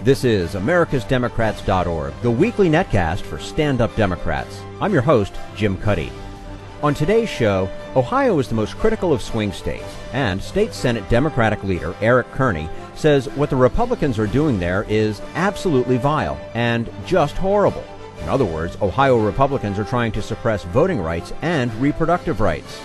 This is americasdemocrats.org, the weekly netcast for stand-up Democrats. I'm your host, Jim Cuddy. On today's show, Ohio is the most critical of swing states, and State Senate Democratic leader Eric Kearney says what the Republicans are doing there is absolutely vile and just horrible. In other words, Ohio Republicans are trying to suppress voting rights and reproductive rights.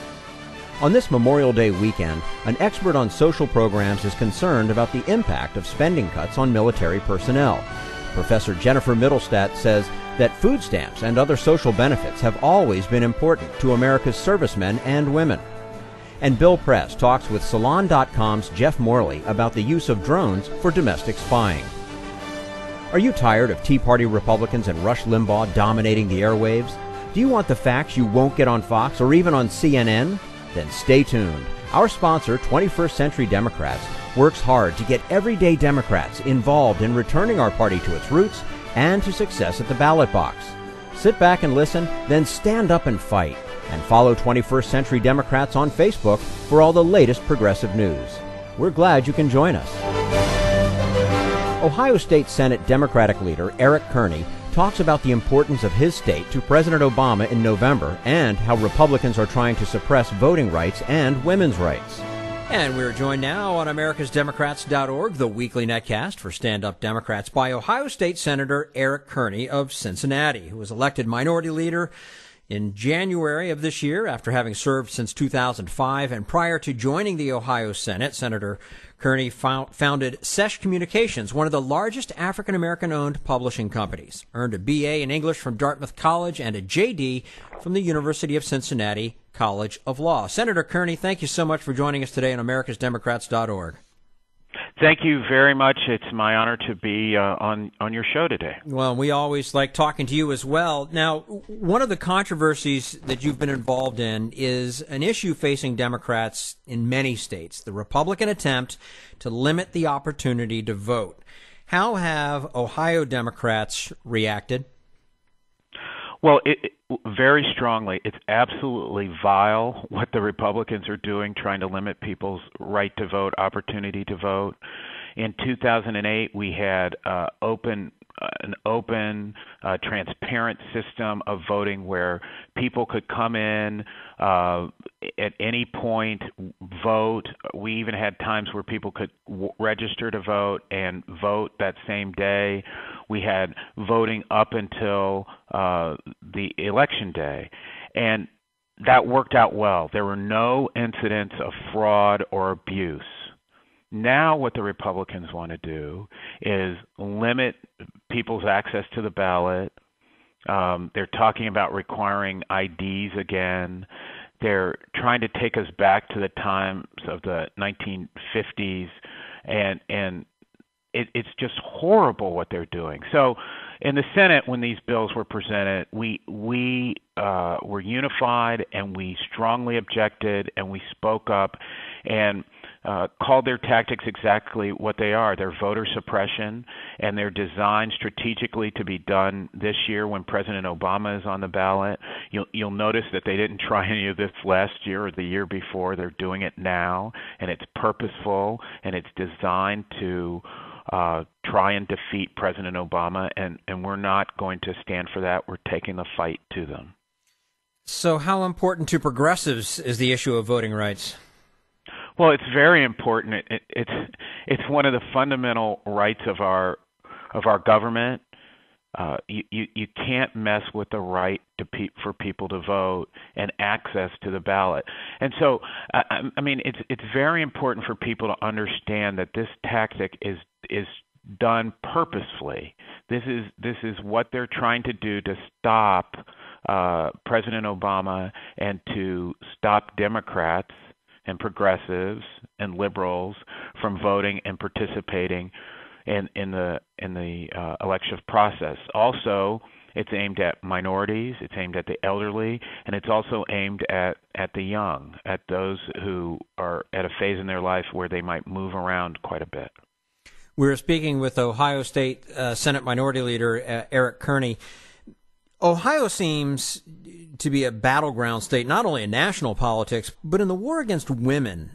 On this Memorial Day weekend, an expert on social programs is concerned about the impact of spending cuts on military personnel. Professor Jennifer Mittelstadt says that food stamps and other social benefits have always been important to America's servicemen and women. And Bill Press talks with Salon.com's Jeff Morley about the use of drones for domestic spying. Are you tired of Tea Party Republicans and Rush Limbaugh dominating the airwaves? Do you want the facts you won't get on Fox or even on CNN? Then stay tuned. Our sponsor, 21st Century Democrats, works hard to get everyday Democrats involved in returning our party to its roots and to success at the ballot box. Sit back and listen, then stand up and fight. And follow 21st Century Democrats on Facebook for all the latest progressive news. We're glad you can join us. Ohio State Senate Democratic leader Eric Kearney talks about the importance of his state to President Obama in November and how Republicans are trying to suppress voting rights and women's rights. And we're joined now on americasdemocrats.org, the weekly netcast for stand-up Democrats, by Ohio State Senator Eric Kearney of Cincinnati, who was elected minority leader in January of this year after having served since 2005. And prior to joining the Ohio Senate, Senator Kearney founded Sesh Communications, one of the largest African-American-owned publishing companies, earned a B.A. in English from Dartmouth College and a J.D. from the University of Cincinnati College of Law. Senator Kearney, thank you so much for joining us today on americasdemocrats.org. Thank you very much. It's my honor to be on your show today. Well, we always like talking to you as well. Now, one of the controversies that you've been involved in is an issue facing Democrats in many states, the Republican attempt to limit the opportunity to vote. How have Ohio Democrats reacted? Well, very strongly. It's absolutely vile what the Republicans are doing, trying to limit people's right to vote, opportunity to vote. In 2008, we had an open, transparent system of voting where people could come in at any point, vote. We even had times where people could register to vote and vote that same day. We had voting up until the election day, and that worked out well. There were no incidents of fraud or abuse. Now what the Republicans want to do is limit people's access to the ballot. They're talking about requiring IDs again. They're trying to take us back to the times of the 1950s, and it's just horrible what they're doing. So in the Senate, when these bills were presented, we were unified, and we strongly objected, and we spoke up and called their tactics exactly what they are. They're voter suppression, and they're designed strategically to be done this year when President Obama is on the ballot. You'll notice that they didn't try any of this last year or the year before. They're doing it now, and it's purposeful, and it's designed to try and defeat President Obama, and we're not going to stand for that. We're taking the fight to them. So how important to progressives is the issue of voting rights? Well, it's very important. It's one of the fundamental rights of our government. You can't mess with the right for people to vote and access to the ballot. And so, I mean, it's very important for people to understand that this tactic is done purposefully. This is what they're trying to do to stop President Obama and to stop Democrats and progressives and liberals from voting and participating in the election process. Also, it's aimed at minorities, it's aimed at the elderly, and it's also aimed at the young, at those who are at a phase in their life where they might move around quite a bit. We're speaking with Ohio State Senate Minority Leader Eric Kearney. Ohio seems to be a battleground state, not only in national politics, but in the war against women.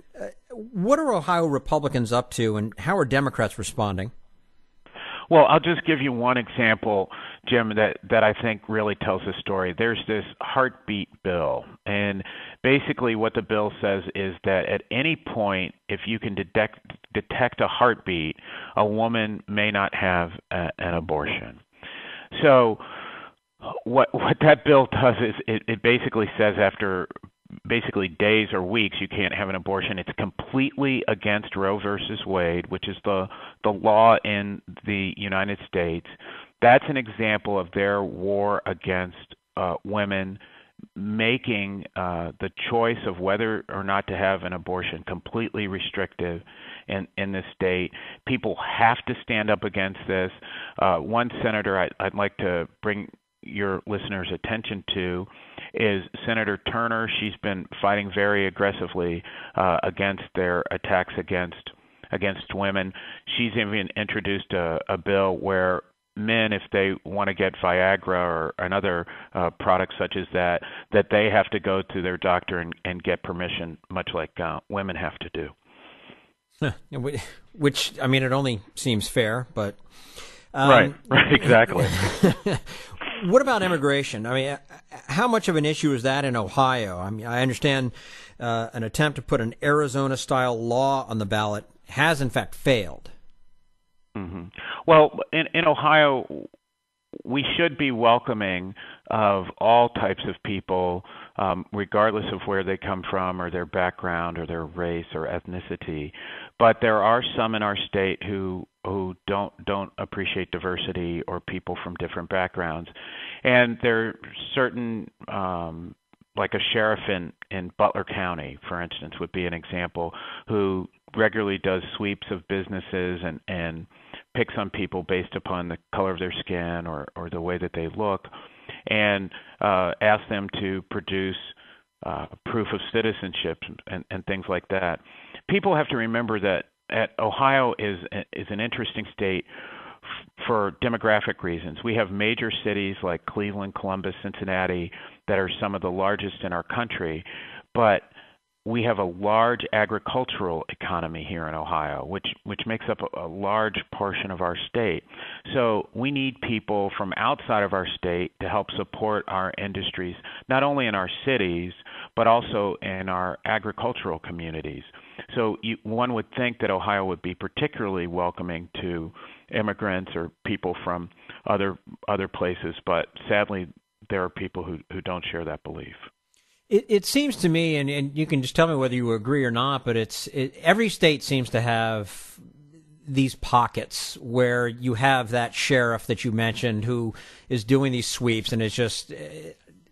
What are Ohio Republicans up to, and how are Democrats responding? Well, I'll just give you one example, Jim, that I think really tells the story. There's this heartbeat bill, and basically what the bill says is that at any point, if you can detect a heartbeat, a woman may not have an abortion. So what that bill does is it basically says after basically days or weeks you can't have an abortion. It's completely against Roe versus Wade, which is the law in the United States. That's an example of their war against women making the choice of whether or not to have an abortion completely restrictive in this state. People have to stand up against this. One senator I'd like to bring your listeners' attention to is Senator Turner. She's been fighting very aggressively against their attacks against women. She's even introduced a bill where men, if they want to get Viagra or another product such as that they have to go to their doctor and get permission, much like women have to do. Which, I mean, it only seems fair, but... Right, exactly. What about immigration? I mean, how much of an issue is that in Ohio? I mean, I understand an attempt to put an Arizona-style law on the ballot has, in fact, failed. Mm-hmm. Well, in Ohio, we should be welcoming of all types of people, regardless of where they come from or their background or their race or ethnicity. But there are some in our state who don't appreciate diversity or people from different backgrounds. And there are certain, like a sheriff in Butler County, for instance, would be an example, who regularly does sweeps of businesses and picks on people based upon the color of their skin or the way that they look, and asks them to produce proof of citizenship and things like that. People have to remember that Ohio is an interesting state for demographic reasons. We have major cities like Cleveland, Columbus, Cincinnati that are some of the largest in our country, but we have a large agricultural economy here in Ohio, which makes up a large portion of our state. So we need people from outside of our state to help support our industries, not only in our cities, but also in our agricultural communities. So one would think that Ohio would be particularly welcoming to immigrants or people from other places, but sadly there are people who don't share that belief. It seems to me, and you can just tell me whether you agree or not, but every state seems to have these pockets where you have that sheriff that you mentioned who is doing these sweeps, and it's just,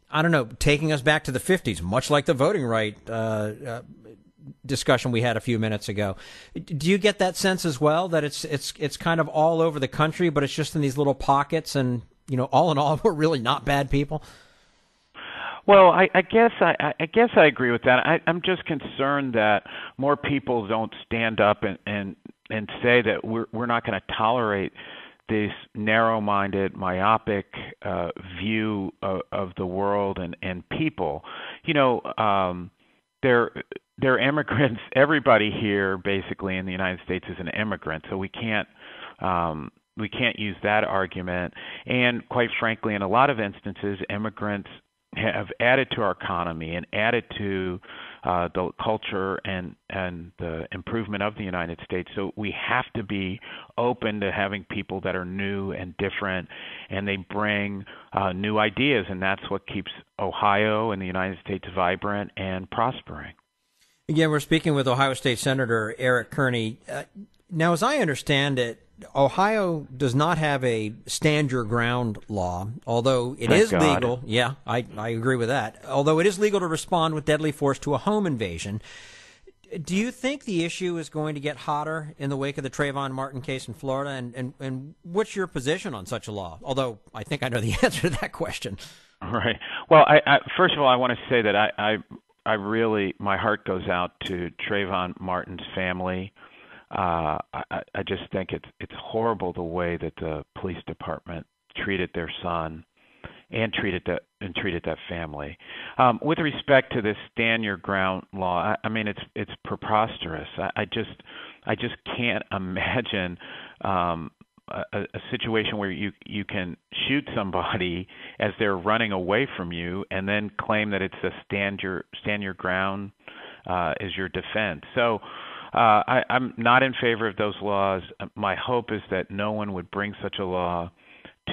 I don't know, taking us back to the 50s, much like the voting right discussion we had a few minutes ago. Do you get that sense as well, that it's kind of all over the country, but it's just in these little pockets, and all in all, we're really not bad people? Well, I guess I agree with that. I'm just concerned that more people don't stand up and say that we're not going to tolerate this narrow-minded, myopic view of the world and people. They're immigrants. Everybody here, basically in the United States, is an immigrant, so we can't use that argument. And quite frankly, in a lot of instances, immigrants have added to our economy and added to the culture and the improvement of the United States. So we have to be open to having people that are new and different, and they bring new ideas, and that's what keeps Ohio and the United States vibrant and prospering. Again, we're speaking with Ohio State Senator Eric Kearney. Now, as I understand it, Ohio does not have a stand your ground law, although it is legal. Yeah, I agree with that. Although it is legal to respond with deadly force to a home invasion. Do you think the issue is going to get hotter in the wake of the Trayvon Martin case in Florida? And what's your position on such a law? Although I think I know the answer to that question. Right. Well, I first of all, I want to say that I really, my heart goes out to Trayvon Martin's family. I just think it's horrible the way that the police department treated their son and treated that family. With respect to this stand your ground law, I mean it's preposterous. I just can't imagine a situation where you can shoot somebody as they're running away from you, and then claim that it's a stand your ground as your defense. So I'm not in favor of those laws. My hope is that no one would bring such a law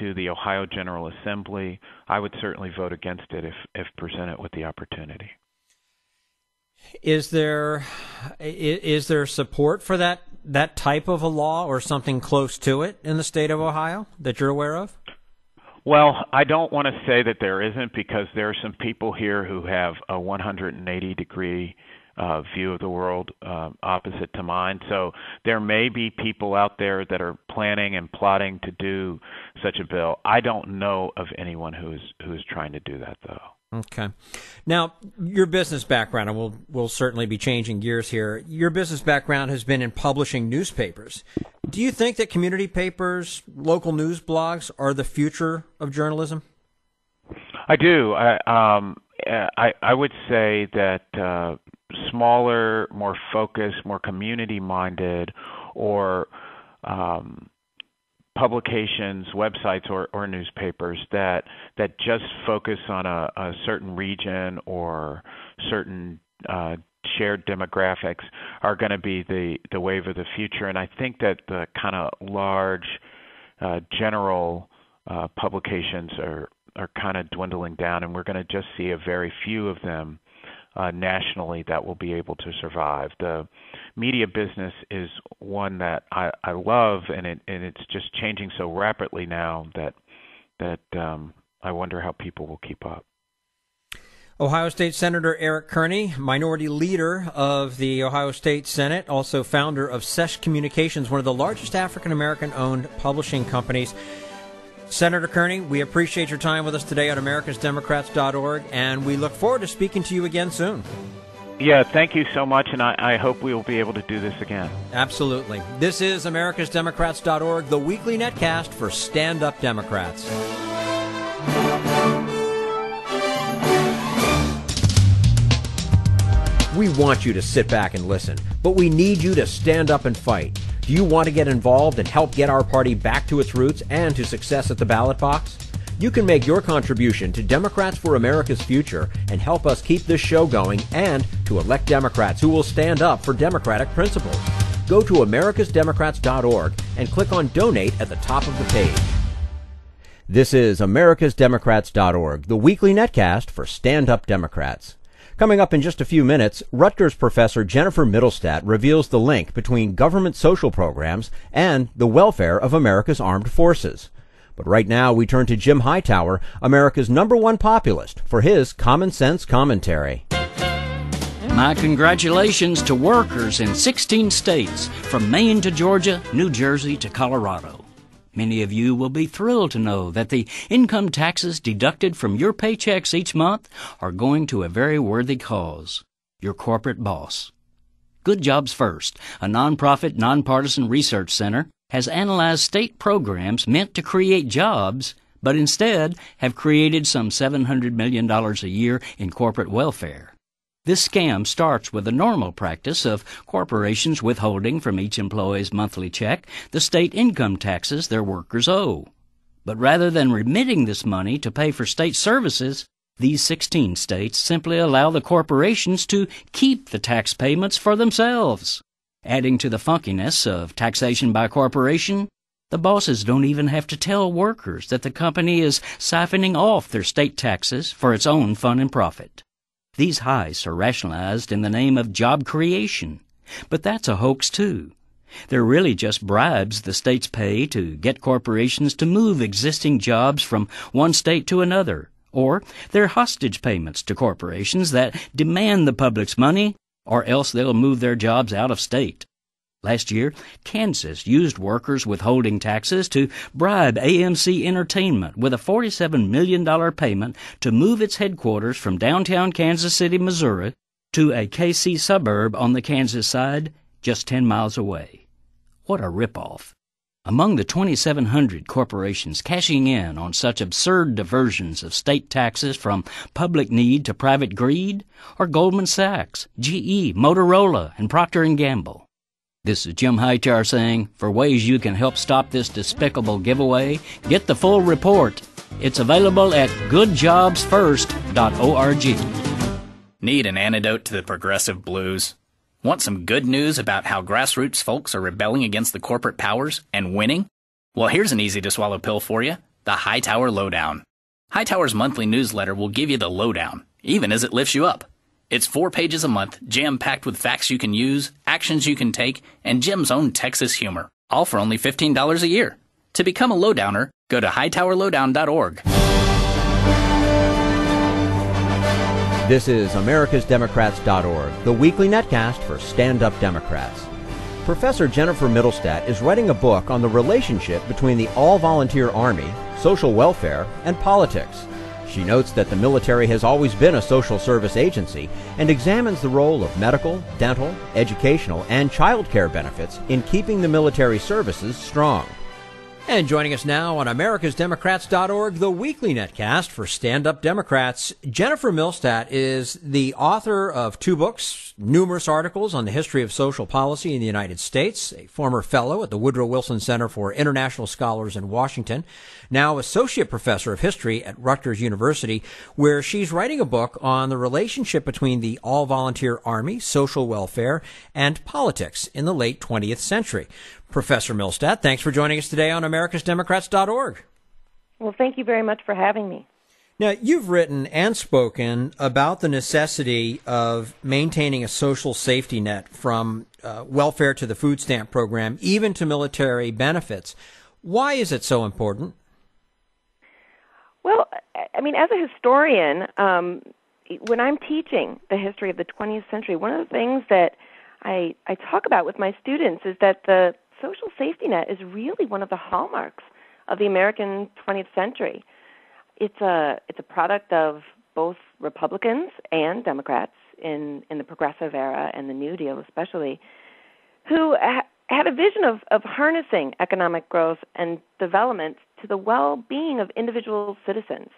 to the Ohio General Assembly. I would certainly vote against it if presented with the opportunity. Is there support for that type of a law or something close to it in the state of Ohio that you're aware of? Well, I don't want to say that there isn't, because there are some people here who have a 180-degree view of the world opposite to mine. So there may be people out there that are planning and plotting to do such a bill. I don't know of anyone who is trying to do that, though. Okay. Now, your business background, and we'll certainly be changing gears here. Your business background has been in publishing newspapers. Do you think that community papers, local news blogs, are the future of journalism? I do. I would say that smaller, more focused, more community-minded, or publications, websites, or newspapers that just focus on a certain region or certain shared demographics are going to be the wave of the future. And I think that the kind of large general publications are kind of dwindling down, and we're going to just see a very few of them nationally that will be able to survive. The media business is one that I love, and it's just changing so rapidly now that I wonder how people will keep up. Ohio State Senator Eric Kearney, minority leader of the Ohio State Senate, also founder of Sesh Communications, one of the largest African-American-owned publishing companies. Senator Kearney, we appreciate your time with us today on americasdemocrats.org, and we look forward to speaking to you again soon. Yeah, thank you so much, and I hope we will be able to do this again. Absolutely. This is americasdemocrats.org, the weekly netcast for stand-up Democrats. We want you to sit back and listen, but we need you to stand up and fight. Do you want to get involved and help get our party back to its roots and to success at the ballot box? You can make your contribution to Democrats for America's Future and help us keep this show going, and to elect Democrats who will stand up for democratic principles. Go to americasdemocrats.org and click on Donate at the top of the page. This is americasdemocrats.org, the weekly netcast for stand-up Democrats. Coming up in just a few minutes, Rutgers professor Jennifer Mittelstadt reveals the link between government social programs and the welfare of America's armed forces. But right now, we turn to Jim Hightower, America's #1 populist, for his common sense commentary. My congratulations to workers in 16 states, from Maine to Georgia, New Jersey to Colorado. Many of you will be thrilled to know that the income taxes deducted from your paychecks each month are going to a very worthy cause, your corporate boss. Good Jobs First, a nonprofit, nonpartisan research center, has analyzed state programs meant to create jobs, but instead have created some $700 million a year in corporate welfare. This scam starts with the normal practice of corporations withholding from each employee's monthly check the state income taxes their workers owe. But rather than remitting this money to pay for state services, these 16 states simply allow the corporations to keep the tax payments for themselves. Adding to the funkiness of taxation by corporation, the bosses don't even have to tell workers that the company is siphoning off their state taxes for its own fun and profit. These heists are rationalized in the name of job creation, but that's a hoax too. They're really just bribes the states pay to get corporations to move existing jobs from one state to another, or they're hostage payments to corporations that demand the public's money, or else they'll move their jobs out of state. Last year, Kansas used workers withholding taxes to bribe AMC Entertainment with a $47 million payment to move its headquarters from downtown Kansas City, Missouri, to a KC suburb on the Kansas side, just 10 miles away. What a ripoff. Among the 2,700 corporations cashing in on such absurd diversions of state taxes from public need to private greed are Goldman Sachs, GE, Motorola, and Procter & Gamble. This is Jim Hightower saying, for ways you can help stop this despicable giveaway, get the full report. It's available at goodjobsfirst.org. Need an antidote to the progressive blues? Want some good news about how grassroots folks are rebelling against the corporate powers and winning? Well, here's an easy-to-swallow pill for you, the Hightower Lowdown. Hightower's monthly newsletter will give you the lowdown, even as it lifts you up. It's 4 pages a month, jam-packed with facts you can use, actions you can take, and Jim's own Texas humor, all for only $15 a year. To become a lowdowner, go to hightowerlowdown.org. This is americasdemocrats.org, the weekly netcast for stand-up Democrats. Professor Jennifer Mittelstadt is writing a book on the relationship between the all-volunteer Army, social welfare, and politics. She notes that the military has always been a social service agency and examines the role of medical, dental, educational, and child care benefits in keeping the military services strong. And joining us now on americasdemocrats.org, the weekly netcast for stand-up Democrats, Jennifer Mittelstadt is the author of 2 books, numerous articles on the history of social policy in the United States, a former fellow at the Woodrow Wilson Center for International Scholars in Washington, now associate professor of history at Rutgers University, where she's writing a book on the relationship between the all-volunteer Army, social welfare, and politics in the late 20th century. Professor Mittelstadt, thanks for joining us today on americasdemocrats.org. Well, thank you very much for having me. Now, you've written and spoken about the necessity of maintaining a social safety net from welfare to the food stamp program, even to military benefits. Why is it so important? Well, I mean, as a historian, when I'm teaching the history of the 20th century, one of the things that I talk about with my students is that the social safety net is really one of the hallmarks of the American 20th century. It's a product of both Republicans and Democrats in the progressive era and the New Deal especially, who had a vision of harnessing economic growth and development to the well-being of individual citizens.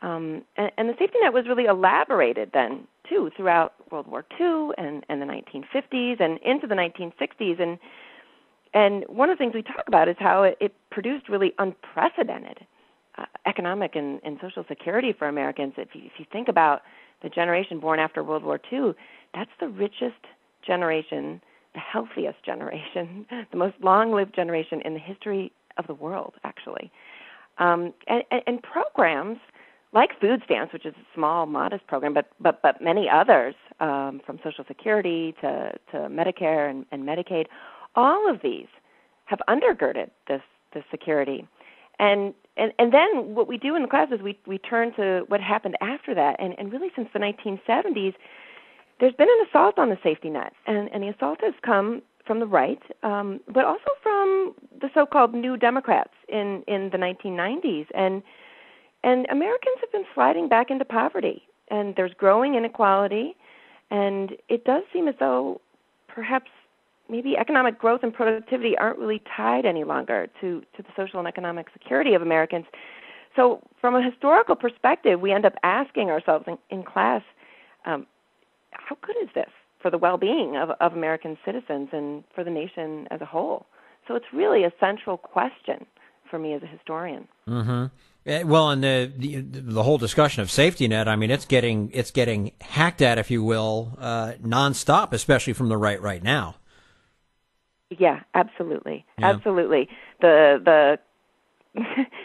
And the safety net was really elaborated then, too, throughout World War II and the 1950s and into the 1960s. And one of the things we talk about is how it produced really unprecedented economic and social security for Americans. If you think about the generation born after World War II, that's the richest generation, the healthiest generation, the most long-lived generation in the history of the world, actually. And programs like food stamps, which is a small, modest program, but many others, from Social Security to Medicare and Medicaid, all of these have undergirded this security. And then what we do in the class is we turn to what happened after that. And really since the 1970s, there's been an assault on the safety net. And the assault has come from the right, but also from the so-called New Democrats in the 1990s. And Americans have been sliding back into poverty. And there's growing inequality. And it does seem as though perhaps maybe economic growth and productivity aren't really tied any longer to the social and economic security of Americans. So from a historical perspective, we end up asking ourselves in class, how good is this for the well-being of American citizens and for the nation as a whole? So it's really a central question for me as a historian. Mm-hmm. Well, and the whole discussion of safety net, I mean, it's getting hacked at, if you will, nonstop, especially from the right now. Yeah, absolutely. Yeah. Absolutely. The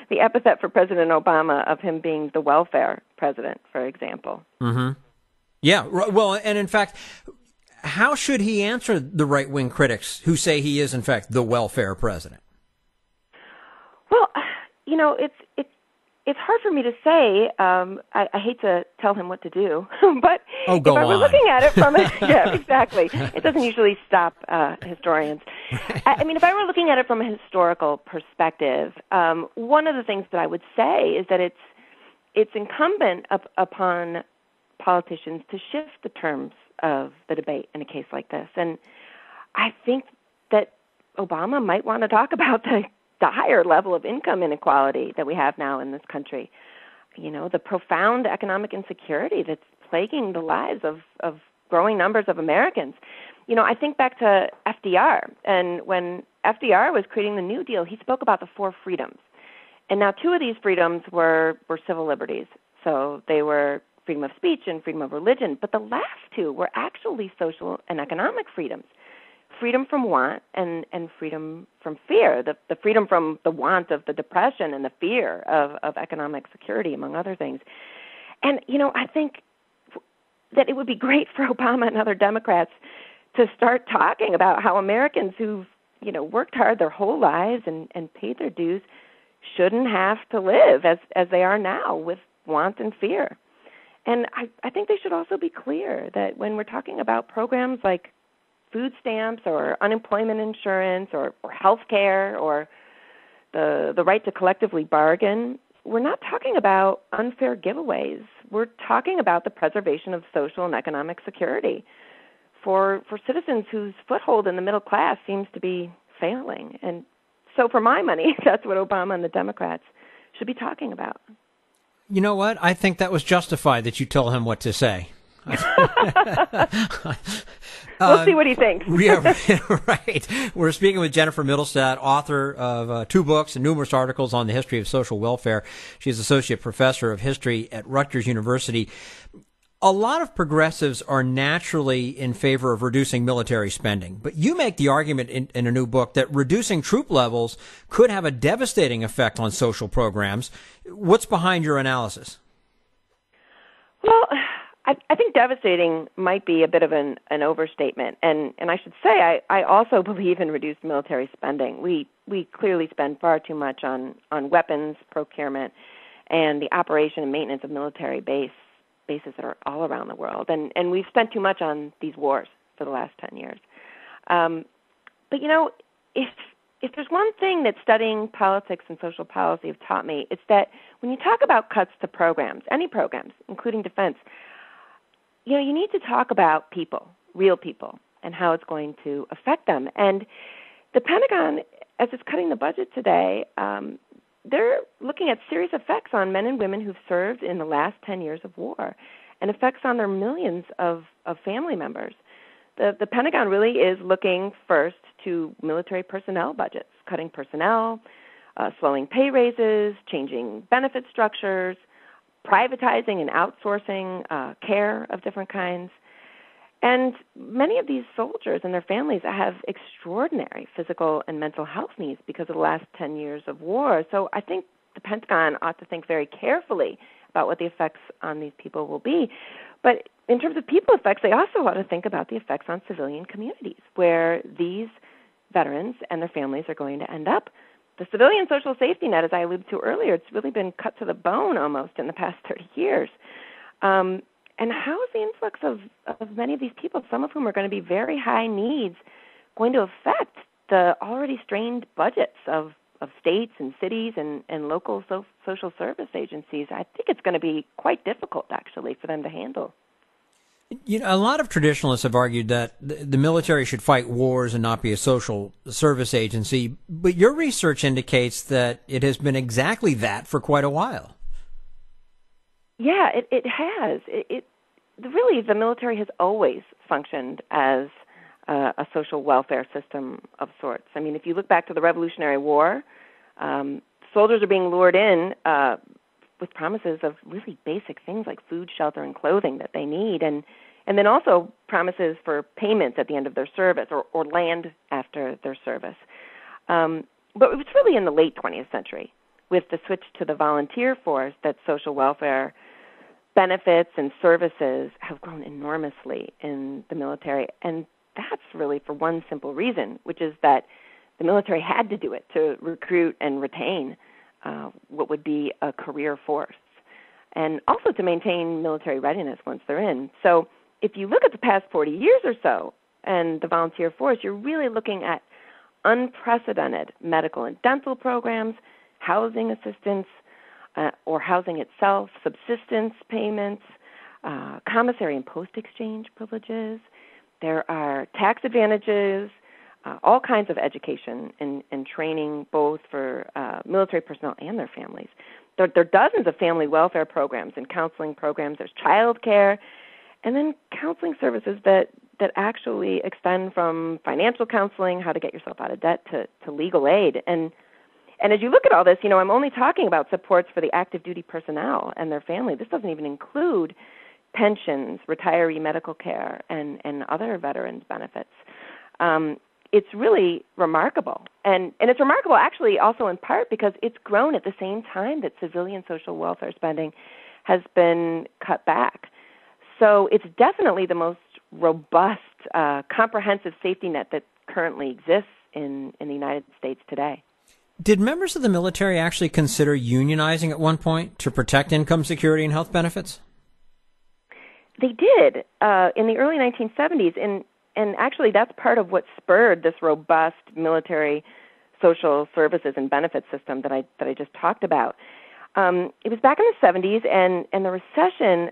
the epithet for President Obama of him being the welfare president, for example. Mm-hmm. Yeah, well, and in fact, how should he answer the right-wing critics who say he is, in fact, the welfare president? Well, you know, it's hard for me to say. I hate to tell him what to do, but if I were looking at it from yeah, exactly. It doesn't usually stop historians. I mean, if I were looking at it from a historical perspective, one of the things that I would say is that it's incumbent upon politicians to shift the terms of the debate in a case like this. And I think that Obama might want to talk about the higher level of income inequality that we have now in this country. You know, the profound economic insecurity that's plaguing the lives of growing numbers of Americans. I think back to FDR, and when FDR was creating the New Deal, he spoke about the 4 freedoms. And now 2 of these freedoms were civil liberties. So they were freedom of speech and freedom of religion. But the last 2 were actually social and economic freedoms. Freedom from want and freedom from fear, the freedom from the want of the depression and the fear of economic security, among other things. And, I think that it would be great for Obama and other Democrats to start talking about how Americans who've, worked hard their whole lives and paid their dues shouldn't have to live as they are now with want and fear. And I think they should also be clear that when we're talking about programs like food stamps or unemployment insurance or health care or the right to collectively bargain, we're not talking about unfair giveaways. We're talking about the preservation of social and economic security for citizens whose foothold in the middle class seems to be failing. And so for my money, that's what Obama and the Democrats should be talking about. You know what? I think that was justified that you told him what to say. We'll see what he thinks. Yeah, right. We're speaking with Jennifer Mittelstadt, author of 2 books and numerous articles on the history of social welfare. She's associate professor of history at Rutgers University. A lot of progressives are naturally in favor of reducing military spending, but you make the argument in a new book that reducing troop levels could have a devastating effect on social programs. What's behind your analysis? Well, I think devastating might be a bit of an overstatement, and I should say I also believe in reduced military spending. We clearly spend far too much on weapons procurement and the operation and maintenance of military bases that are all around the world, and we've spent too much on these wars for the last 10 years. But if there's one thing that studying politics and social policy have taught me, it's that when you talk about cuts to programs, any programs, including defense, you need to talk about people, real people, and how it's going to affect them. And the Pentagon, as it's cutting the budget today, they're looking at serious effects on men and women who've served in the last 10 years of war and effects on their millions of family members. The Pentagon really is looking first to military personnel budgets, cutting personnel, slowing pay raises, changing benefit structures, privatizing and outsourcing care of different kinds. And many of these soldiers and their families have extraordinary physical and mental health needs because of the last 10 years of war. So I think the Pentagon ought to think very carefully about what the effects on these people will be. But in terms of people effects, they also ought to think about the effects on civilian communities where these veterans and their families are going to end up. The civilian social safety net, as I alluded to earlier, it's really been cut to the bone almost in the past 30 years. And how is the influx of many of these people, some of whom are going to be very high needs, going to affect the already strained budgets of states and cities and local social service agencies? I think it's going to be quite difficult, actually, for them to handle. A lot of traditionalists have argued that the military should fight wars and not be a social service agency, but your research indicates that it has been exactly that for quite a while. Yeah, it has. Really, the military has always functioned as a social welfare system of sorts. I mean, if you look back to the Revolutionary War, soldiers are being lured in with promises of really basic things like food, shelter, and clothing that they need, and then also promises for payments at the end of their service or land after their service. But it was really in the late 20th century, with the switch to the volunteer force, that social welfare benefits and services have grown enormously in the military. And that's really for one simple reason, which is that the military had to do it to recruit and retain what would be a career force, and also to maintain military readiness once they're in. So if you look at the past 40 years or so and the volunteer force, you're really looking at unprecedented medical and dental programs, housing assistance, or housing itself, subsistence payments, commissary and post-exchange privileges. There are tax advantages, all kinds of education and training, both for military personnel and their families. There are dozens of family welfare programs and counseling programs. There's child care, and then counseling services that that actually extend from financial counseling, how to get yourself out of debt, to legal aid. And as you look at all this, I'm only talking about supports for the active duty personnel and their family. This doesn't even include pensions, retiree medical care, and other veterans benefits. It's really remarkable. And it's remarkable actually also in part because it's grown at the same time that civilian social welfare spending has been cut back. So it's definitely the most robust, comprehensive safety net that currently exists in the United States today. Did members of the military actually consider unionizing at one point to protect income security and health benefits? They did in the early 1970s, and actually that's part of what spurred this robust military social services and benefits system that I just talked about. It was back in the 70s, and the recession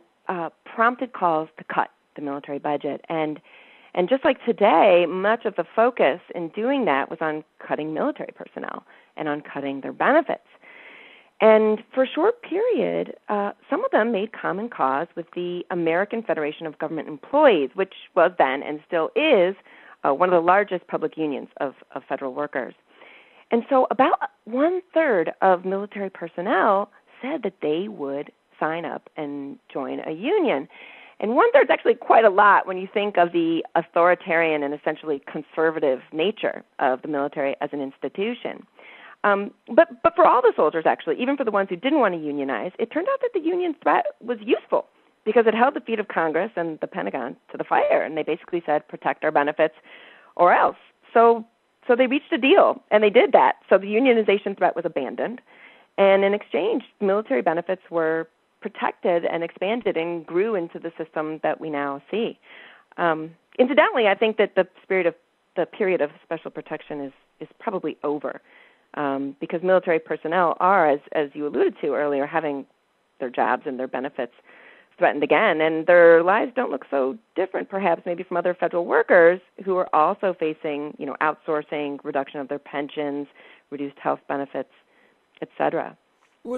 prompted calls to cut the military budget. And just like today, much of the focus in doing that was on cutting military personnel and on cutting their benefits. And for a short period, some of them made common cause with the American Federation of Government Employees, which was then and still is one of the largest public unions of federal workers. And so about 1/3 of military personnel said that they would sign up and join a union. And 1/3 is actually quite a lot when you think of the authoritarian and essentially conservative nature of the military as an institution. But for all the soldiers, actually, even for the ones who didn't want to unionize, it turned out that the union threat was useful because it held the feet of Congress and the Pentagon to the fire, and they basically said, protect our benefits or else. So they reached a deal, and they did that. So the unionization threat was abandoned, and in exchange, military benefits were protected and expanded and grew into the system that we now see. Incidentally, I think that the period of special protection is probably over. Because military personnel are, as you alluded to earlier, having their jobs and their benefits threatened again, and their lives don't look so different, perhaps, maybe from other federal workers who are also facing, outsourcing, reduction of their pensions, reduced health benefits, etc.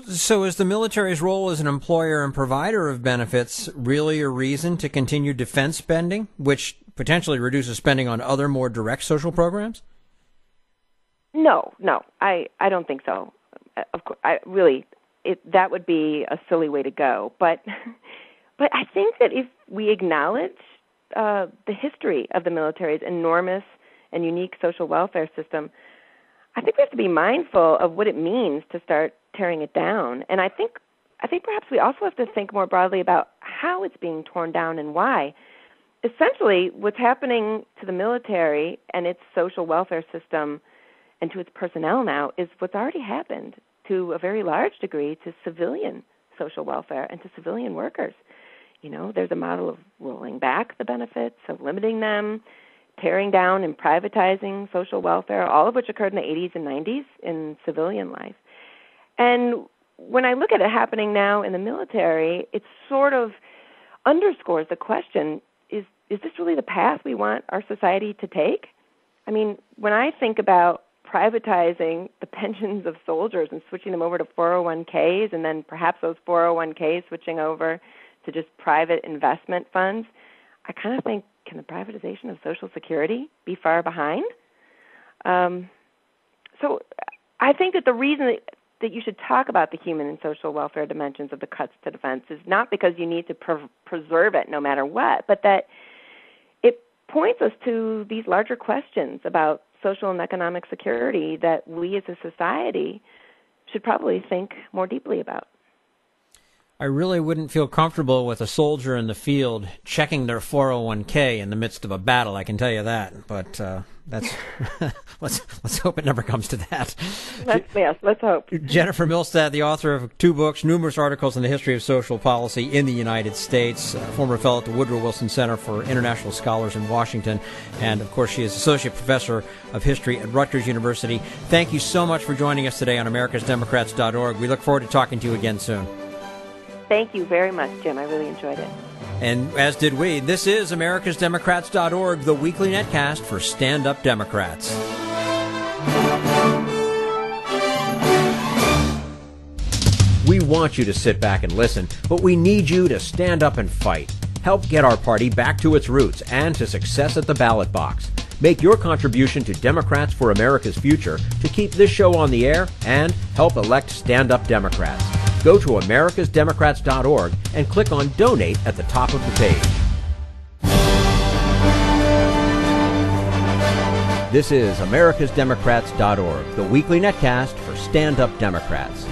So is the military's role as an employer and provider of benefits really a reason to continue defense spending, which potentially reduces spending on other more direct social programs? No, I don't think so. Of course, that would be a silly way to go. But I think that if we acknowledge the history of the military's enormous and unique social welfare system, I think we have to be mindful of what it means to start tearing it down. And I think perhaps we also have to think more broadly about how it's being torn down and why. Essentially, what's happening to the military and its social welfare system and to its personnel now is what's already happened to a very large degree to civilian social welfare and to civilian workers. There's a model of rolling back the benefits, of limiting them, tearing down and privatizing social welfare, all of which occurred in the 80s and 90s in civilian life. And when I look at it happening now in the military, it sort of underscores the question, is this really the path we want our society to take? I mean, when I think about privatizing the pensions of soldiers and switching them over to 401ks and then perhaps those 401ks switching over to just private investment funds, I kind of think, can the privatization of Social Security be far behind? So I think that the reason that you should talk about the human and social welfare dimensions of the cuts to defense is not because you need to preserve it no matter what, but that it points us to these larger questions about social and economic security that we as a society should probably think more deeply about. I really wouldn't feel comfortable with a soldier in the field checking their 401k in the midst of a battle, I can tell you that. But that's let's hope it never comes to that. Let's hope. Jennifer Mittelstadt, the author of 2 books, numerous articles on the history of social policy in the United States, former fellow at the Woodrow Wilson Center for International Scholars in Washington, and of course she is associate professor of history at Rutgers University. Thank you so much for joining us today on americasdemocrats.org. We look forward to talking to you again soon. Thank you very much, Jim. I really enjoyed it. And as did we. This is americasdemocrats.org, the weekly netcast for stand-up Democrats. We want you to sit back and listen, but we need you to stand up and fight. Help get our party back to its roots and to success at the ballot box. Make your contribution to Democrats for America's Future to keep this show on the air and help elect stand-up Democrats. Go to americasdemocrats.org and click on Donate at the top of the page. This is americasdemocrats.org, the weekly netcast for stand-up Democrats.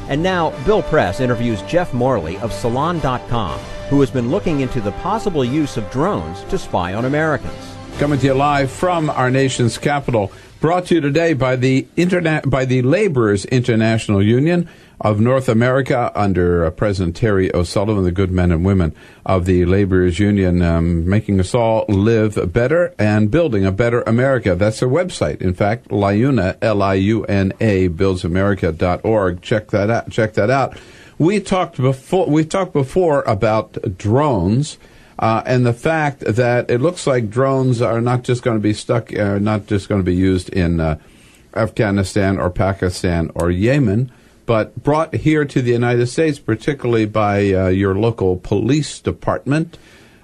And now, Bill Press interviews Jeff Morley of Salon.com, who has been looking into the possible use of drones to spy on Americans. Coming to you live from our nation's capital, brought to you today by the Laborers International Union of North America under President Terry O'Sullivan, the good men and women of the Laborers Union, making us all live better and building a better America. That's their website. In fact, LIUNA, L-I-U-N-A, buildsamerica.org. Check that out. We talked before about drones. And the fact that it looks like drones are not just going to be used in Afghanistan or Pakistan or Yemen, but brought here to the United States, particularly by your local police department.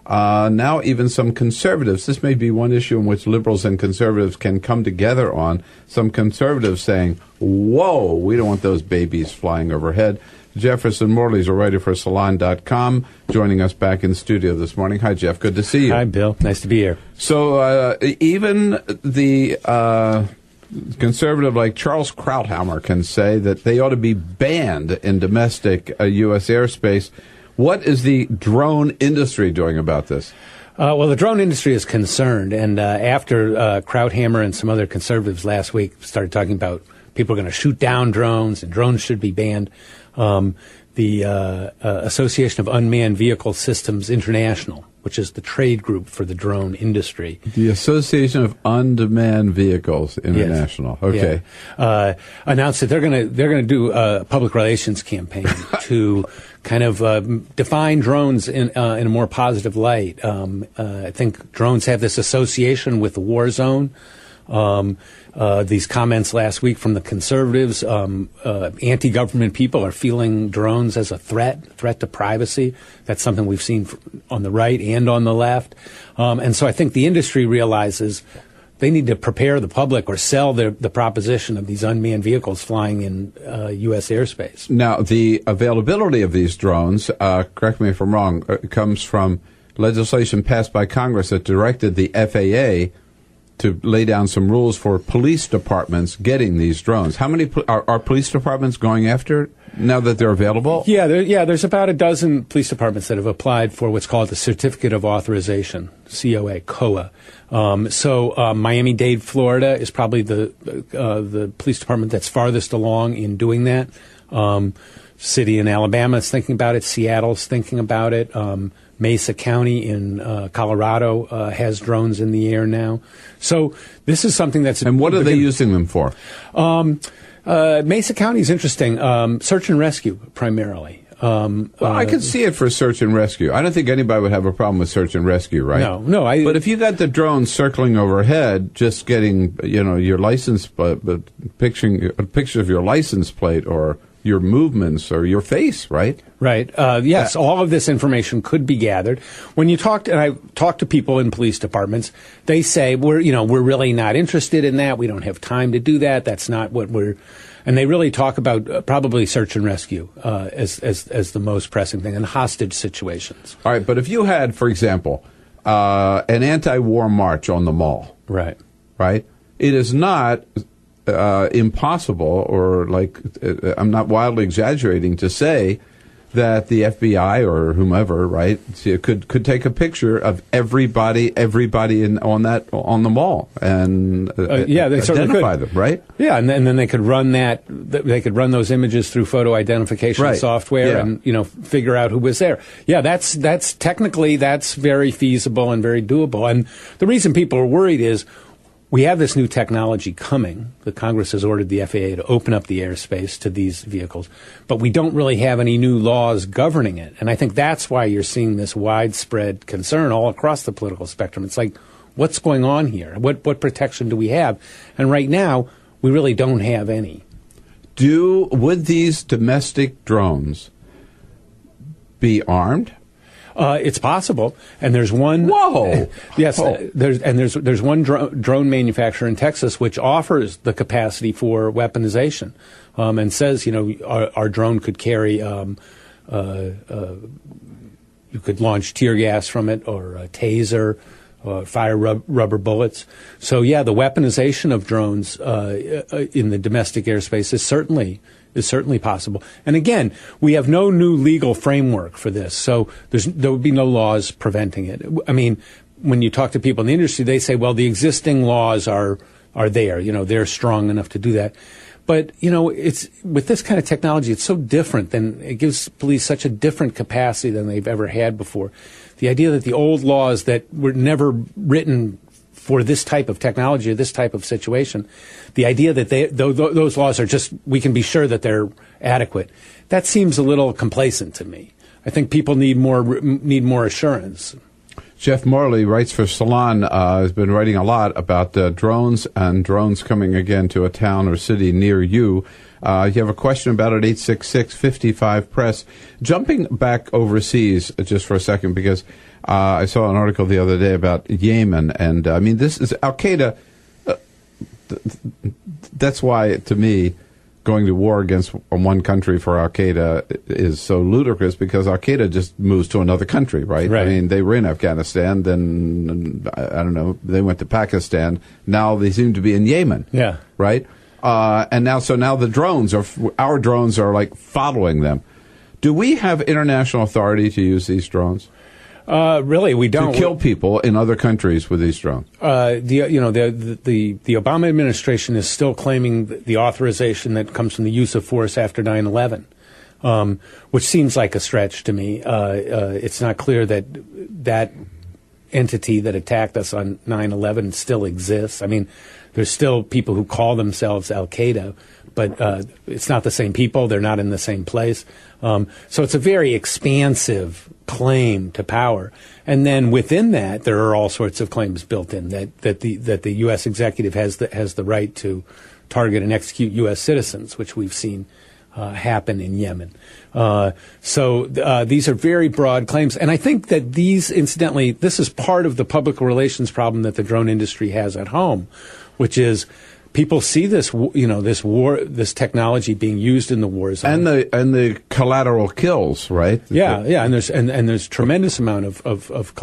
Now even some conservatives. This may be one issue in which liberals and conservatives can come together on. Some conservatives saying, whoa, we don't want those babies flying overhead. Jefferson Morley is a writer for Salon.com, joining us back in the studio this morning. Hi, Jeff. Good to see you. Hi, Bill. Nice to be here. So even the conservative like Charles Krauthammer can say that they ought to be banned in domestic U.S. airspace. What is the drone industry doing about this? Well, the drone industry is concerned, and after Krauthammer and some other conservatives last week started talking about people are going to shoot down drones and drones should be banned, the Association of Unmanned Vehicle Systems International, which is the trade group for the drone industry. The Association of Unmanned Vehicles International. Yes. Okay. Yeah. Announced that they're going to do a public relations campaign to kind of define drones in a more positive light. I think drones have this association with the war zone. These comments last week from the conservatives, anti-government people are feeling drones as a threat to privacy. That's something we've seen on the right and on the left. And so I think the industry realizes they need to prepare the public or sell the proposition of these unmanned vehicles flying in U.S. airspace. Now, the availability of these drones, correct me if I'm wrong, comes from legislation passed by Congress that directed the FAA to lay down some rules for police departments getting these drones. How many are police departments going after now that they're available? Yeah, there's about a dozen police departments that have applied for what's called the Certificate of Authorization, COA. So Miami-Dade, Florida is probably the police department that's farthest along in doing that. City in Alabama is thinking about it. Seattle's thinking about it. Mesa County in Colorado has drones in the air now. So this is something that's... And what are they using them for? Mesa County is interesting. Search and rescue, primarily. Well, I could see it for search and rescue. I don't think anybody would have a problem with search and rescue, right? No. But if you got the drone circling overhead, just getting, your license, picture of your license plate or your movements or your face, right? Right. Yes, all of this information could be gathered. When you talk to people in police departments, they say we're really not interested in that. We don't have time to do that. That's not what and they really talk about probably search and rescue as the most pressing thing and hostage situations. All right, but if you had, for example, an anti-war march on the mall, right, it is not impossible, or I'm not wildly exaggerating to say that the FBI or whomever, right, could take a picture of everybody on the mall and they identify them, right? Yeah, and then they could run those images through photo identification software and figure out who was there. Yeah, that's technically very feasible and very doable. And the reason people are worried is we have this new technology coming. The Congress has ordered the FAA to open up the airspace to these vehicles, but we don't really have any new laws governing it. And I think that's why you're seeing this widespread concern all across the political spectrum. It's like, what's going on here? What protection do we have? And right now, we really don't have any. Would these domestic drones be armed? It's possible, and there's one. Whoa! Yes, there's one drone manufacturer in Texas which offers the capacity for weaponization, and says, our drone could carry. You could launch tear gas from it, or a taser, or fire rubber bullets. So yeah, the weaponization of drones in the domestic airspace is certainly possible. And again, we have no new legal framework for this, so there would be no laws preventing it. I mean, when you talk to people in the industry, they say, well, the existing laws are there. They're strong enough to do that. But, it's with this kind of technology, it's so different than it gives police such a different capacity than they've ever had before. The idea that the old laws that were never written for this type of technology or this type of situation, the idea that those laws are just, we can be sure that they're adequate, that seems a little complacent to me. I think people need more assurance. Jeff Morley writes for Salon, has been writing a lot about drones and drones coming again to a town or city near you. You have a question about it, 866-55-PRESS. Jumping back overseas just for a second, because I saw an article the other day about Yemen, and this is Al-Qaeda. That's why, to me, going to war against one country for Al-Qaeda is so ludicrous, because Al-Qaeda just moves to another country, right? I mean, they were in Afghanistan, then, I don't know, they went to Pakistan. Now they seem to be in Yemen. Yeah. Right? And now our drones are like following them. Do we have international authority to use these drones? Really, we don't. To kill people in other countries with these drones. The Obama administration is still claiming the authorization that comes from the use of force after 9/11, which seems like a stretch to me. It's not clear that entity that attacked us on 9/11 still exists. I mean, there's still people who call themselves Al-Qaeda, but it's not the same people. They're not in the same place. So it's a very expansive claim to power. And then within that, there are all sorts of claims built in that the U.S. executive has the right to target and execute U.S. citizens, which we've seen happen in Yemen. So these are very broad claims. And I think that incidentally, this is part of the public relations problem that the drone industry has at home, which is people see this technology being used in the war zone, and the collateral kills, right? Yeah, and there's tremendous amount of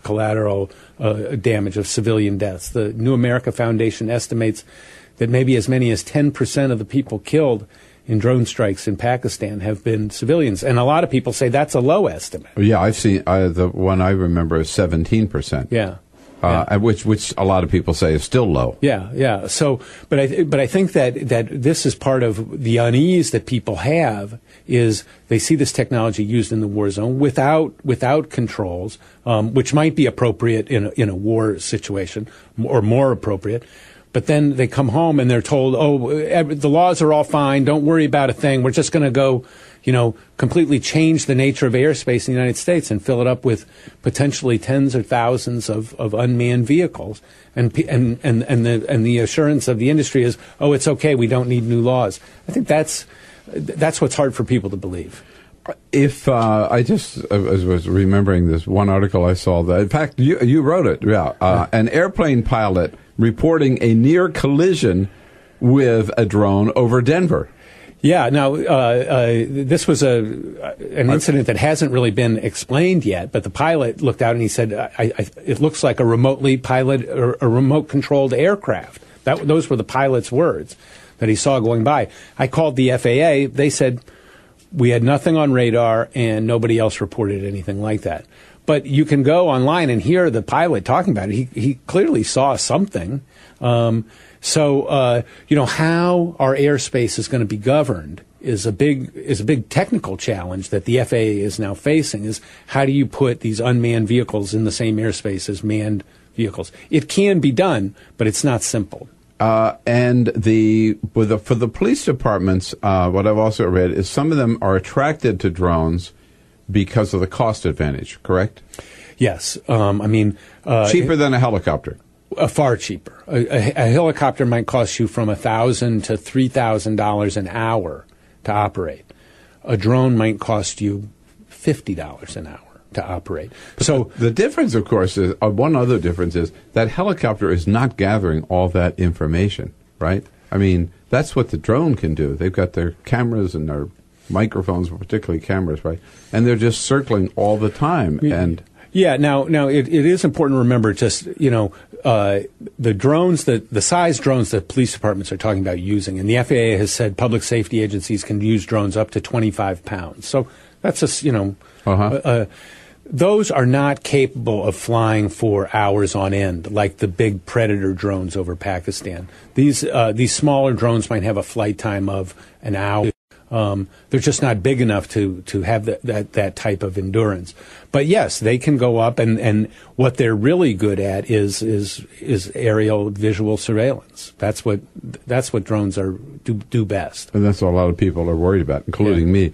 collateral damage, of civilian deaths. The New America Foundation estimates that maybe as many as 10% of the people killed in drone strikes in Pakistan have been civilians, and a lot of people say that's a low estimate. Yeah, I've seen the one I remember is 17%. Yeah. Which a lot of people say is still low. Yeah. So, but I think that this is part of the unease that people have, is they see this technology used in the war zone without controls, which might be appropriate in a war situation, or more appropriate. But then they come home and they're told, the laws are all fine. Don't worry about a thing. We're just going to go, completely change the nature of airspace in the United States and fill it up with potentially tens or thousands of unmanned vehicles. And the assurance of the industry is, it's okay. We don't need new laws. I think that's what's hard for people to believe. If I was remembering this one article I saw that, in fact, you wrote it. Yeah, an airplane pilot reporting a near collision with a drone over Denver. Yeah. Now, this was an incident that hasn't really been explained yet, but the pilot looked out and he said, "It looks like a remotely piloted or a remote-controlled aircraft." Those were the pilot's words that he saw going by. I called the FAA. They said, we had nothing on radar, and nobody else reported anything like that. But you can go online and hear the pilot talking about it. He clearly saw something. So how our airspace is going to be governed is a big technical challenge that the FAA is now facing. Is how do you put these unmanned vehicles in the same airspace as manned vehicles? It can be done, but it's not simple. And for the police departments, what I've also read is some of them are attracted to drones because of the cost advantage, correct? Yes. Cheaper than a helicopter. Far cheaper. A helicopter might cost you from $1,000 to $3,000 an hour to operate. A drone might cost you $50 an hour. to operate. So the difference, of course, is one other difference is that helicopter is not gathering all that information, right? I mean, that's what the drone can do. They've got their cameras and their microphones, particularly cameras, right? And they're just circling all the time. And now it is important to remember just, the drones, the size drones that police departments are talking about using, and the FAA has said public safety agencies can use drones up to 25 pounds. So that's just, those are not capable of flying for hours on end, like the big Predator drones over Pakistan. These smaller drones might have a flight time of an hour. They're just not big enough to have that type of endurance. But yes, they can go up, and what they're really good at is aerial visual surveillance. That's what drones do best. And that's what a lot of people are worried about, including me.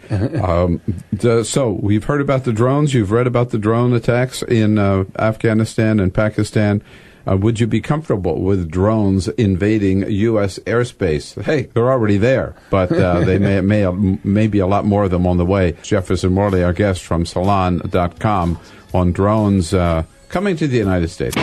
So we've heard about the drones. You've read about the drone attacks in Afghanistan and Pakistan. Would you be comfortable with drones invading U.S. airspace? Hey, they're already there, but they may be a lot more of them on the way. Jefferson Morley, our guest from Salon.com on drones coming to the United States.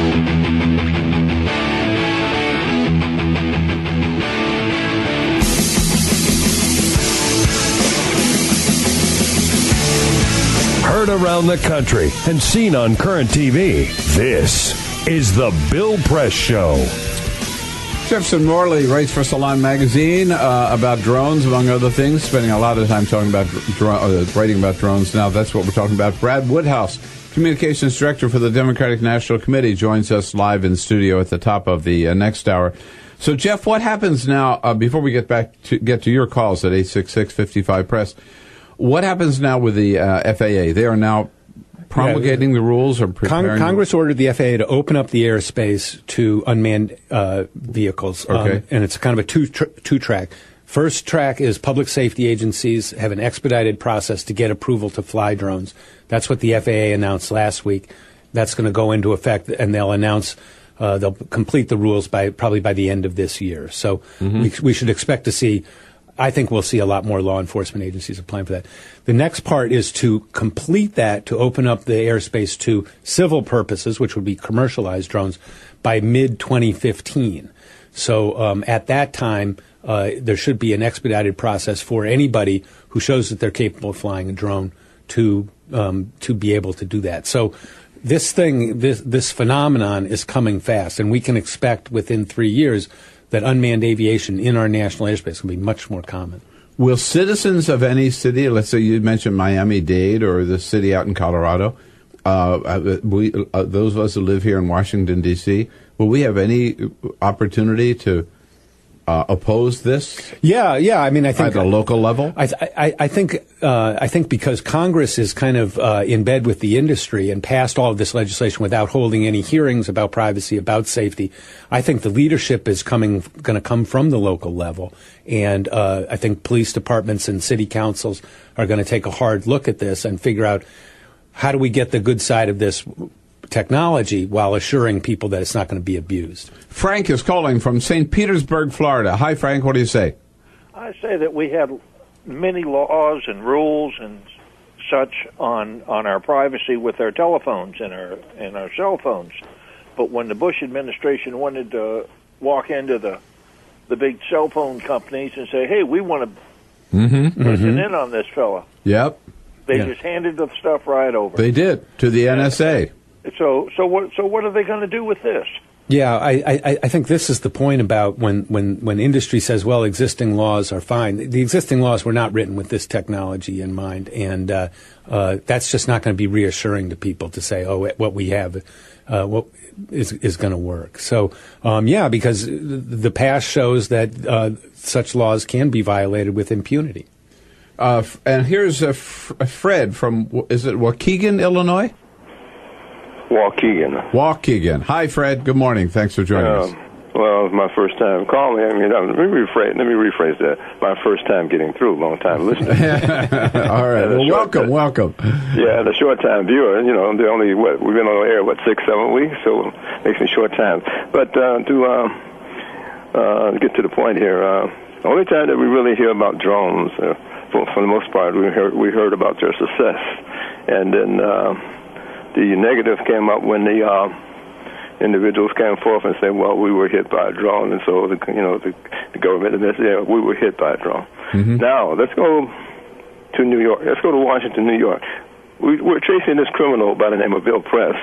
Heard around the country and seen on current TV, this is the Bill Press Show. Jefferson Morley writes for Salon Magazine about drones, among other things, spending a lot of time talking about writing about drones. Now that's what we're talking about. Brad Woodhouse, Communications Director for the Democratic National Committee, joins us live in studio at the top of the next hour. So, Jeff, what happens now, before we get to your calls at 866-55-PRESS, what happens now with the FAA? They are now promulgating the rules or preparing? Congress ordered the FAA to open up the airspace to unmanned vehicles, and it's kind of a two-track. First track is public safety agencies have an expedited process to get approval to fly drones. That's what the FAA announced last week. That's going to go into effect, and they'll announce they'll complete the rules probably by the end of this year. So we should expect to see. I think we'll see a lot more law enforcement agencies applying for that. The next part is to complete that, to open up the airspace to civil purposes, which would be commercialized drones, by mid-2015. So at that time, there should be an expedited process for anybody who shows that they're capable of flying a drone to be able to do that. So this phenomenon is coming fast, and we can expect within 3 years that unmanned aviation in our national airspace will be much more common. Will citizens of any city, let's say you mentioned Miami-Dade or the city out in Colorado, those of us who live here in Washington, D.C., will we have any opportunity to oppose this? Yeah. I mean, I think at the local level. I think because Congress is kind of in bed with the industry and passed all of this legislation without holding any hearings about privacy, about safety. I think the leadership is going to come from the local level, and I think police departments and city councils are going to take a hard look at this and figure out how do we get the good side of this technology while assuring people that it's not going to be abused. Frank is calling from St. Petersburg, Florida. Hi, Frank. What do you say? I say that we have many laws and rules and such on our privacy with our telephones and our cell phones. But when the Bush administration wanted to walk into the big cell phone companies and say, hey, we want to listen in on this fella. Yep. They just handed the stuff right over. They did, to the NSA. So what are they going to do with this? Yeah, I think this is the point about when industry says, well, existing laws are fine. The existing laws were not written with this technology in mind, and that's just not going to be reassuring to people to say, oh, what we have is going to work. So, because the past shows that such laws can be violated with impunity. And here's Fred from, is it Waukegan, Illinois? Waukegan. Hi, Fred. Good morning. Thanks for joining us. Well, it's my first time calling. I mean, let me rephrase that. My first time getting through, long time listening. All right. Well, welcome. Yeah, the short time viewer. You know, we've been on the air 6-7 weeks, so it makes me short time. But to get to the point here, the only time that we really hear about drones, for the most part, we heard about their success, and then the negative came up when the individuals came forth and said, well, we were hit by a drone, and so the government said, yeah, we were hit by a drone. Mm-hmm. Now, let's go to New York. Let's go to Washington, New York. We're tracing this criminal by the name of Bill Press.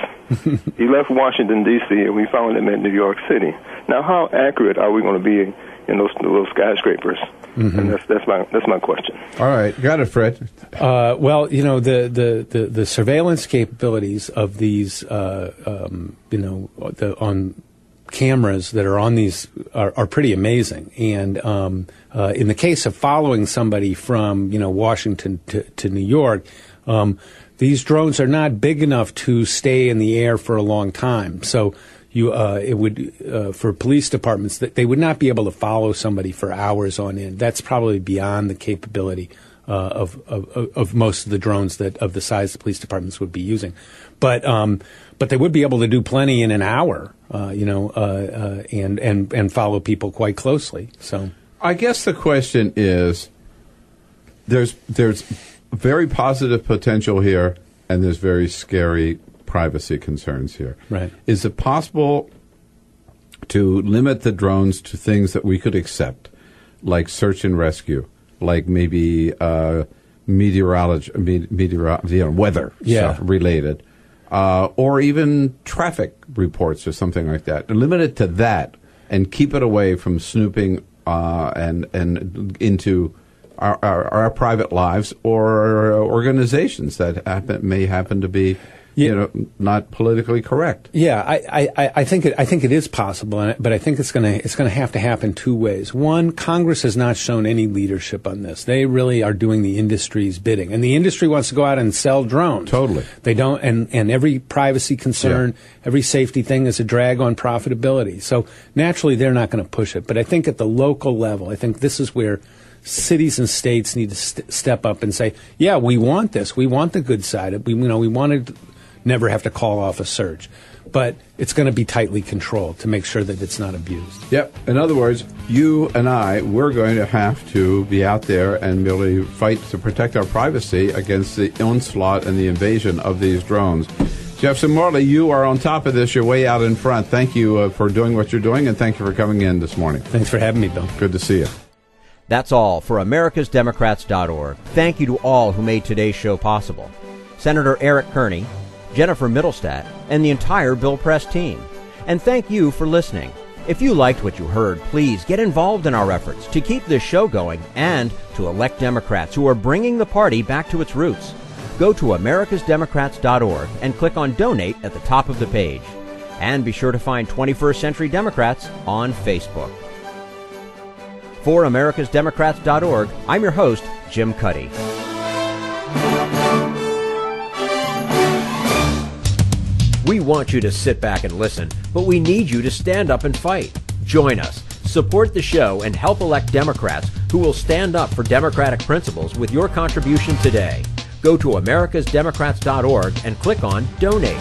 He left Washington, D.C., and we found him in New York City. Now, how accurate are we going to be in those skyscrapers? Mm-hmm. And that's my question. All right, got it, Fred. Well, the surveillance capabilities of these, on cameras that are on these are pretty amazing. And in the case of following somebody from Washington to New York, these drones are not big enough to stay in the air for a long time. So it would for police departments that they would not be able to follow somebody for hours on end. That's probably beyond the capability of most of the drones of the size the police departments would be using. But they would be able to do plenty in an hour, and follow people quite closely. So I guess the question is, there's very positive potential here, and there's very scary privacy concerns here. Right. Is it possible to limit the drones to things that we could accept, like search and rescue, like maybe weather stuff related, or even traffic reports or something like that? Limit it to that and keep it away from snooping and into our private lives or organizations that may happen to be not politically correct. Yeah, I think it is possible, but I think it's going to have to happen two ways. One, Congress has not shown any leadership on this. They really are doing the industry's bidding, and the industry wants to go out and sell drones. Totally. They don't, and every privacy concern, every safety thing is a drag on profitability. So naturally, they're not going to push it. But I think at the local level, I think this is where cities and states need to step up and say, yeah, we want this. We want the good side. We want to never have to call off a search. But it's going to be tightly controlled to make sure that it's not abused. Yep. In other words, you and we're going to have to be out there and really fight to protect our privacy against the onslaught and the invasion of these drones. Jeff Morley, you are on top of this. You're way out in front. Thank you for doing what you're doing, and thank you for coming in this morning. Thanks for having me, Bill. Good to see you. That's all for AmericasDemocrats.org. Thank you to all who made today's show possible. Senator Eric Kearney, Jennifer Mittelstadt, and the entire Bill Press team. And thank you for listening. If you liked what you heard, please get involved in our efforts to keep this show going and to elect Democrats who are bringing the party back to its roots. Go to AmericasDemocrats.org and click on Donate at the top of the page. And be sure to find 21st Century Democrats on Facebook. For AmericasDemocrats.org, I'm your host, Jim Cuddy. We want you to sit back and listen, but we need you to stand up and fight. Join us, support the show, and help elect Democrats who will stand up for democratic principles with your contribution today. Go to AmericasDemocrats.org and click on Donate.